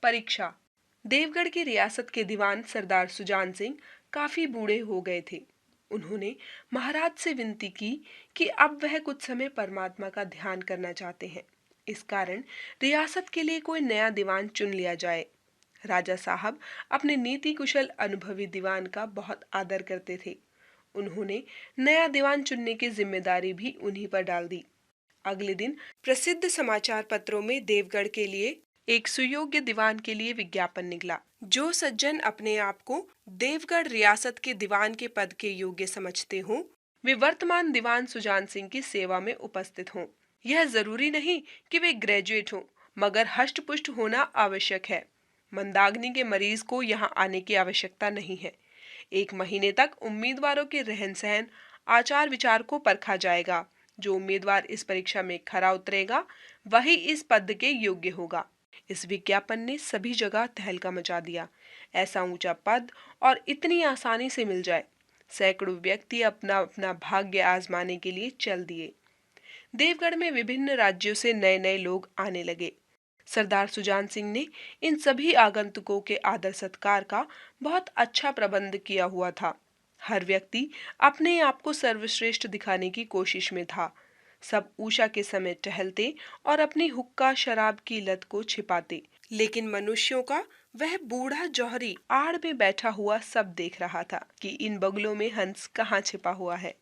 परीक्षा। देवगढ़ की रियासत के दीवान सरदार सुजान सिंह काफी बूढ़े हो गए थे। उन्होंने महाराज से विनती की कि अब वह कुछ समय परमात्मा का ध्यान करना चाहते हैं। इस कारण रियासत के लिए कोई नया दीवान चुन लिया जाए। राजा साहब अपने नीति कुशल अनुभवी दीवान का बहुत आदर करते थे। उन्होंने नया दीवान चुनने की जिम्मेदारी भी उन्हीं पर डाल दी। अगले दिन प्रसिद्ध समाचार पत्रों में देवगढ़ के लिए एक सुयोग्य दीवान के लिए विज्ञापन निकला। जो सज्जन अपने आप को देवगढ़ रियासत के दीवान के पद के योग्य समझते हों, वे वर्तमान दीवान सुजान सिंह की सेवा में उपस्थित हों। यह जरूरी नहीं कि वे ग्रेजुएट हों, मगर हष्ट-पुष्ट होना आवश्यक है। मंदाग्नि के मरीज को यहाँ आने की आवश्यकता नहीं है। 1 महीने तक उम्मीदवारों के रहन सहन, आचार विचार को परखा जाएगा। जो उम्मीदवार इस परीक्षा में खरा उतरेगा वही इस पद के योग्य होगा। इस विज्ञापन ने सभी जगह तहलका मचा दिया। ऐसा ऊंचा पद और इतनी आसानी से मिल जाए, सैकड़ों व्यक्ति अपना अपना भाग्य आजमाने के लिए चल दिए। देवगढ़ में विभिन्न राज्यों से नए नए लोग आने लगे। सरदार सुजान सिंह ने इन सभी आगंतुकों के आदर सत्कार का बहुत अच्छा प्रबंध किया हुआ था। हर व्यक्ति अपने आप को सर्वश्रेष्ठ दिखाने की कोशिश में था। सब ऊषा के समय टहलते और अपनी हुक्का शराब की लत को छिपाते, लेकिन मनुष्यों का वह बूढ़ा जौहरी आड़ में बैठा हुआ सब देख रहा था कि इन बगलों में हंस कहाँ छिपा हुआ है।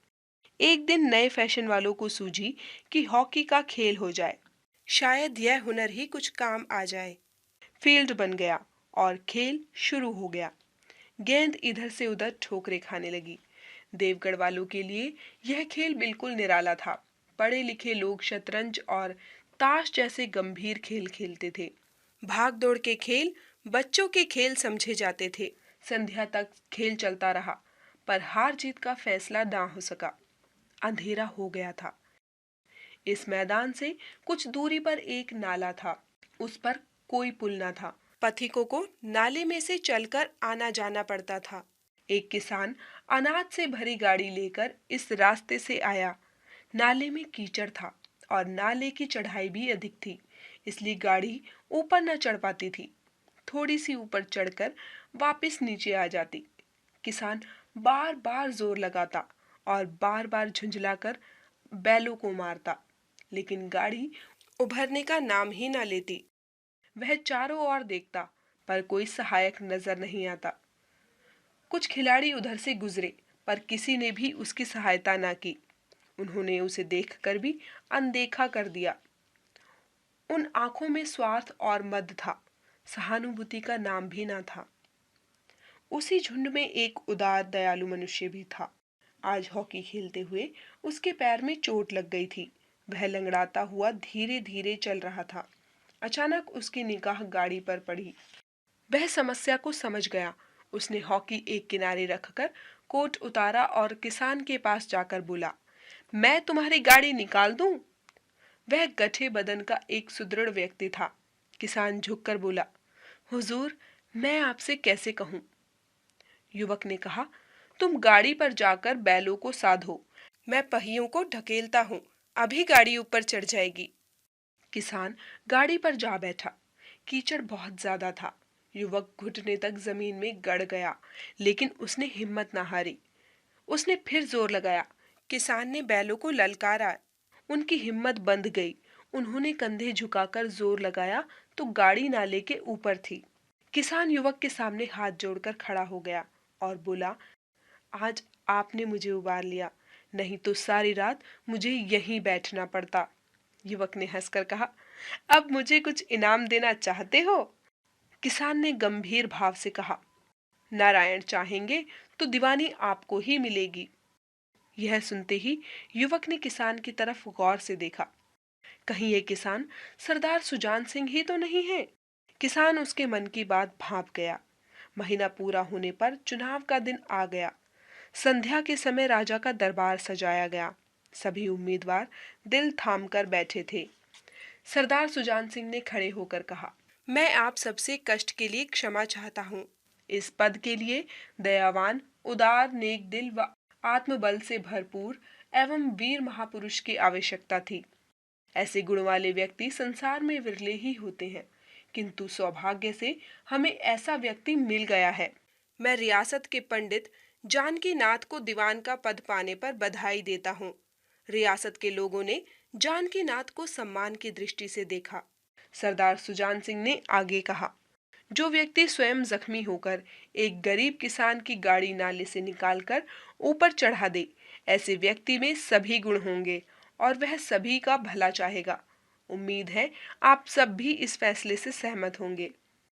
एक दिन नए फैशन वालों को सूझी कि हॉकी का खेल हो जाए, शायद यह हुनर ही कुछ काम आ जाए। फील्ड बन गया और खेल शुरू हो गया। गेंद इधर से उधर ठोकरें खाने लगी। देवगढ़ वालों के लिए यह खेल बिल्कुल निराला था। पढ़े लिखे लोग शतरंज और ताश जैसे गंभीर खेल खेलते थे। भाग दौड़ के खेल बच्चों के खेल समझे जाते थे। संध्या तक खेल चलता रहा, पर हार जीत का फैसला ना हो सका। अंधेरा हो गया था। इस मैदान से कुछ दूरी पर एक नाला था। उस पर कोई पुल न था। पथिकों को नाले में से चलकर आना जाना पड़ता था। एक किसान अनाज से भरी गाड़ी लेकर इस रास्ते से आया। नाले में कीचड़ था और नाले की चढ़ाई भी अधिक थी, इसलिए गाड़ी ऊपर न चढ़ पाती थी। थोड़ी सी ऊपर चढ़कर वापस नीचे आ जाती। किसान बार बार जोर लगाता और बार बार झुंझलाकर बैलों को मारता, लेकिन गाड़ी उभरने का नाम ही ना लेती। वह चारों ओर देखता, पर कोई सहायक नजर नहीं आता। कुछ खिलाड़ी उधर से गुजरे, पर किसी ने भी उसकी सहायता ना की। उन्होंने उसे देखकर भी अनदेखा कर दिया। उन आंखों में स्वार्थ और मद था, सहानुभूति का नाम भी ना था। उसी झुंड में एक उदार दयालु मनुष्य भी था। आज हॉकी खेलते हुए उसके पैर में चोट लग गई थी। वह लंगड़ाता हुआ धीरे धीरे चल रहा था। अचानक उसकी निगाह गाड़ी पर पड़ी। वह समस्या को समझ गया। उसने हॉकी एक किनारे रखकर कोट उतारा और किसान के पास जाकर बोला, मैं तुम्हारी गाड़ी निकाल दूं? वह गठे बदन का एक सुदृढ़ व्यक्ति था। किसान झुककर बोला, हुजूर, मैं आपसे कैसे कहूं? युवक ने कहा, तुम गाड़ी पर जाकर बैलों को साधो, मैं पहियों को ढकेलता हूं, अभी गाड़ी ऊपर चढ़ जाएगी। किसान गाड़ी पर जा बैठा। कीचड़ बहुत ज्यादा था। युवक घुटने तक जमीन में गड़ गया, लेकिन उसने हिम्मत न हारी। उसने फिर जोर लगाया। किसान ने बैलों को ललकारा। उनकी हिम्मत बंध गई। उन्होंने कंधे झुकाकर जोर लगाया तो गाड़ी नाले के ऊपर थी। किसान युवक के सामने हाथ जोड़कर खड़ा हो गया और बोला, आज आपने मुझे उबार लिया, नहीं तो सारी रात मुझे यहीं बैठना पड़ता। युवक ने हंसकर कहा, अब मुझे कुछ इनाम देना चाहते हो? किसान ने गंभीर भाव से कहा, नारायण चाहेंगे तो दीवानी आपको ही मिलेगी। यह सुनते ही युवक ने किसान की तरफ गौर से देखा। कहीं ये किसान सरदार सुजान सिंह ही तो नहीं है? किसान उसके मन की बात भांप गया। महीना पूरा होने पर चुनाव का दिन आ गया। संध्या के समय राजा का दरबार सजाया गया। सभी उम्मीदवार दिल थामकर बैठे थे। सरदार सुजान सिंह ने खड़े होकर कहा, मैं आप सबसे कष्ट के लिए क्षमा चाहता हूँ। इस पद के लिए दयावान, उदार, नेक दिल व आत्मबल से भरपूर एवं वीर महापुरुष की आवश्यकता थी। ऐसे गुण वाले व्यक्ति संसार में विरले ही होते हैं। किंतु सौभाग्य से हमें ऐसा व्यक्ति मिल गया है। मैं रियासत के पंडित जानकी नाथ को दीवान का पद पाने पर बधाई देता हूँ। रियासत के लोगों ने जानकी नाथ को सम्मान की दृष्टि से देखा। सरदार सुजान सिंह ने आगे कहा, जो व्यक्ति स्वयं जख्मी होकर एक गरीब किसान की गाड़ी नाले से निकालकर ऊपर चढ़ा दे, ऐसे व्यक्ति में सभी गुण होंगे और वह सभी का भला चाहेगा। उम्मीद है आप सब भी इस फैसले से सहमत होंगे।